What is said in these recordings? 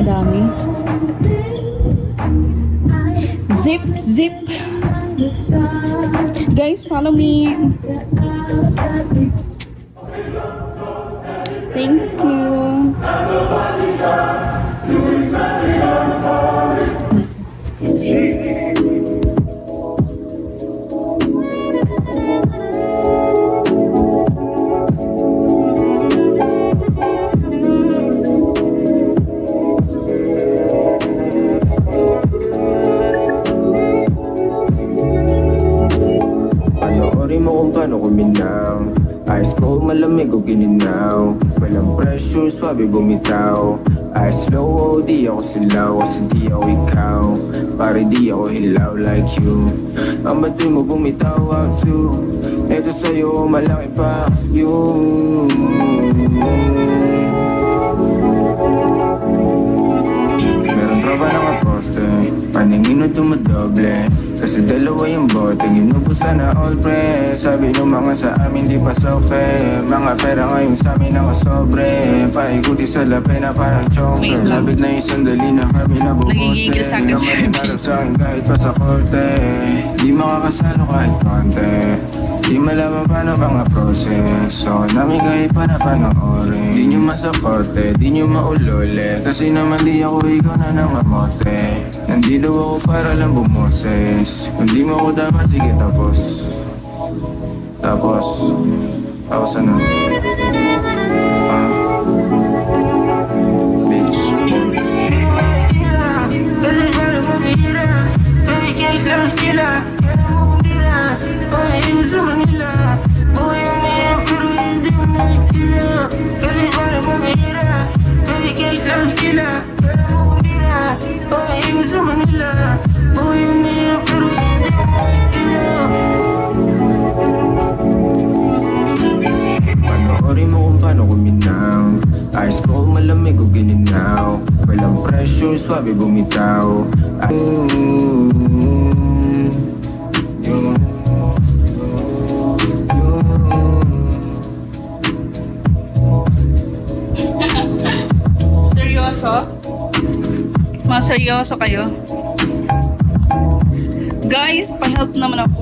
madami. Zip, zip. Guys, follow me. Thank you. Panoorin mo kung paano kuminaw. Ice cold, malamig o gininaw. Walang pressure, swabe bumitaw. Ice low, oh, di ako silaw. Kasi di ako ikaw. Pare di ako hilaw like you. Ang batoy mo bumitaw out to. Eto sa'yo, malaki pa you. Meron tropa na kaposte, paningin o dumadoble. Kasi dalawa yung bote, ginubusan na all pre. Sabi nung mga sa amin di pasoke. Mga pera ngayon sa amin nakasobre. Paikuti sa lape na parang choke. Labit na yung sandali na kami nabubose. Nagigigil sa akin, Di naman inarap sa akin kahit pa sa korte. Di makakasalo kahit konti. Di malaman pa ng mga proseso namin kahit pa na panoorin. Di nyo masakote, di nyo maulole. Kasi naman di ako ikaw na nangamote. Nandito ako para lang bumoses. Kung di mo ako dapat, sige tapos. Tapos ano? Bitch. Kasi para mabihira, baby case lang sila. Kaya mo kong bira, kumain sa Manila. Buhay ang mahirap pero hindi mo nakikila. Kasi para mabihira, baby case lang sila. Kaya mo kong bira, kumain sa Manila. Buhay ang mahirap pero hindi mo nakikila. Panoorin mo kung paano kuminaw. Ice cold, malamig o gininaw. Walang pressure, swabe bumitaw. Seryoso? Mga seryoso kayo? Guys, pa-help naman ako.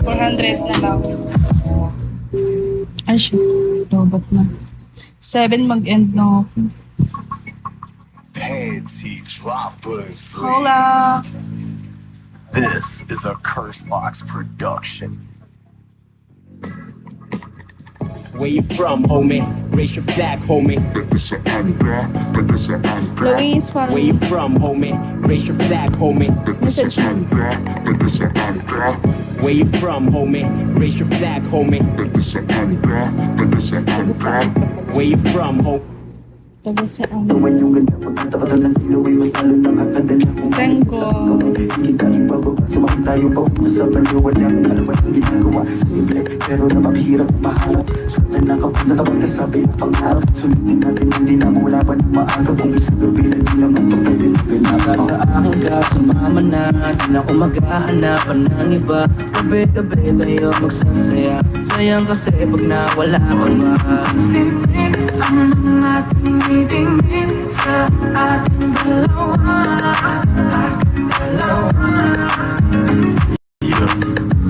400 na lang. Ay, shit. Robot na. 7 mag-end na ako. Panty droppers. Hola! This is a Curse Box production. Where you from, homie? Raise your flag, homie. Luis, follow Where me. you from, homie? Raise your flag, homie. Message me. Where you from, homie? Raise your flag, homie. Where you from, homie? Taga saan? Tango. Pero napakahirap mahanap. Sulit na kapag natabang kasabi ang pangarap. Sulitin natin hindi na mula pa ng maaga. Kung isang gabi na di naman ito pwede na pinaka. Sa akin ka, sumama na. Di na ako maghahanapan ng iba. Gabi-gabi tayo magsasaya. Sayang kasi pag nawala ka ba. Simple ang mga tinitingin sa ating dalawa.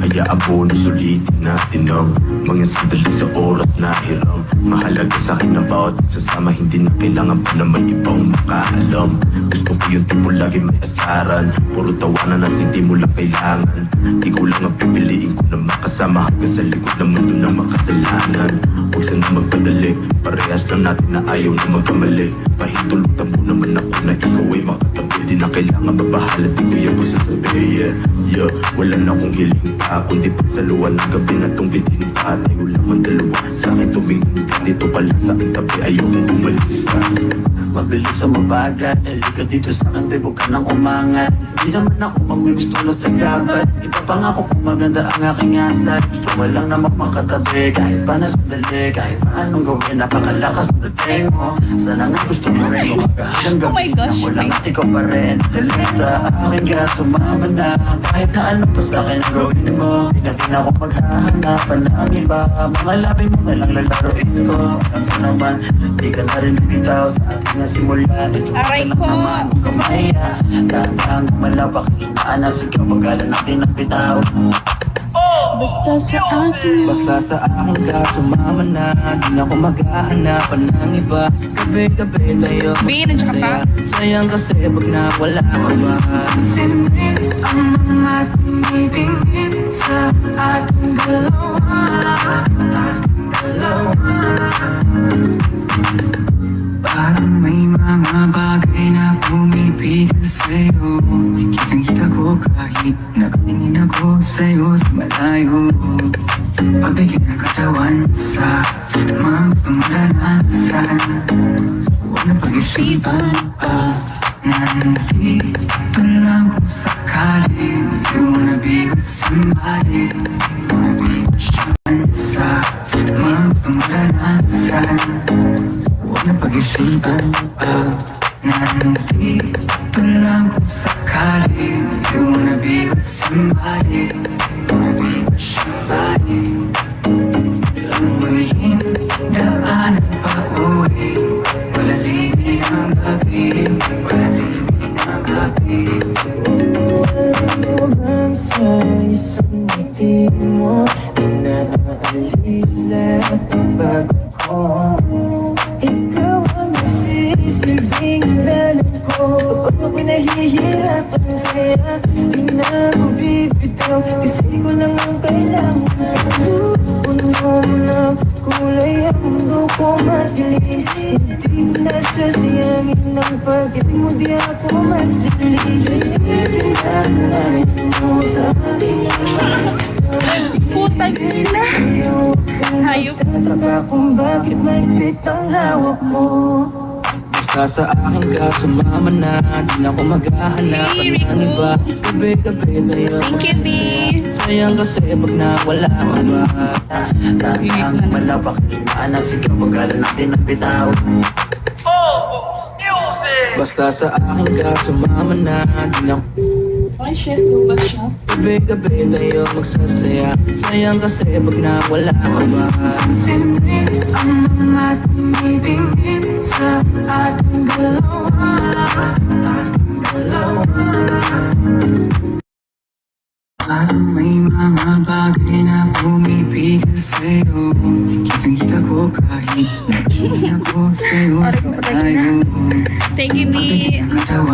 Hayaan po na sulitin natin ang mga sandali sa oras na hiram. Mahalaga sa akin ang bawat sasama. Hindi na kailangan pa na may ibang makaalam. Gusto ko yung tipo lagi may asaran. Puro tawanan at hindi mo lang kailangan. Di ko lang ang pipiliin ko na makasama hanggang sa likod ng mundo ng makasalanan. Huwag sana magpadali, parehas lang natin na ayaw na magkamali. Pahintulutan mo naman ako na ikaw ay makatabi. Di na kailangan mabahala, di ko yung sasabi. Yeah, wala na akong hiling pa, kundi pagsaluan ng gabi na tong bitin pa. Tayo lang ang dalawa, sa akin tumingin ka. Dito pala sa aking tabi, ayaw kong umalis ka. Mabilis o mabagal, halika dito sa akin, babe, huwag ka nang umangat. Di naman ako magmimisto na sa gabat. Ipapangako kung maganda ang aking asal. Gusto mo lang naman makatabi, kahit pa na sandali. Kahit pa anong gawin, napakalakas na dating mo. Sana nga gusto mo rin kumagalang gabi. Oh my gosh, na walang at ikaw pa rin. Halika sa akin ka, sumama na. Kahit na ano pa sa akin ang gawin mo. Di na din ako maghahanapan ng iba. Mga labi mo na lang lalaroin ko. Alam ko naman, di ka na rin bitaw sa ating nasimula. Ito Aray ka lang ko. naman, huwag ka mahiya. Dahan-dahan malapak, inaan na sigaw. Pagkalan natin ang bitaw. Basta sa akin. Basta sa akin ka sumama na, di na ako maghahanapan ng iba. Gabi-gabi tayo Bin, at saka pa? magsasaya. Sayang kasi pag nawala ka ba. Siyempre ang mga tumitingin sa ating dalawa. Parang may mga bagay na pumipigil sa'yo. Kitang-kita ko kahit nakatingin ako sa'yo sa malayo. Pagbigyan ng katawan sa mga gustong maranasan. Huwag na pag-isipan pa. Nandito lang kung sakaling di mo nabigot simbahin. Sa mga gustong maranasan. Huwag na pag-isipan pa. Nandito lang kung sakaling di mo nabigot simbahin. Ang muling daanan pa uwi. Wala limit ang gabi. Wala limit ang gabi. Lumang sa isang ngiti mo, inaalis lahat ng bago ko. Ikaw ang nagsisilbing sa dalan ko. Kapag ako'y nahihirapan, kaya di na ako bibitaw. Kasi ko lang ang kailangan. Puno mo ng kulay ang mundo ko madilim. Hindi ko nasasayangin ng pag-ibig mo, di ako madilim. Kasi pinakalain mo sa akin Putang ina. Hayop. Tataka kung bakit mahigpit ang hawak mo. Basta sa akin ka sumama na, di na ako maghahanapan ng iba. Gabi-gabi tayo Thank you, B. Sayang kasi pag nawala ka ba. Dahan-dahan malapak, inaan na sigaw. Pagkalan natin ang bitaw. Basta sa akin ka sumama na, di na Ay, chef, luba siya. gabi-gabi tayo magsasaya. Sayang kasi pag nawala ka ba. Siyempre ang mga tumitingin sa ating dalawa. Parang may mga bagay na pumipigil sa'yo. Kitang-kita ko kahit nakatingin ako sa'yo sa malayo. Thank you, B. Pagbigyan ng katawan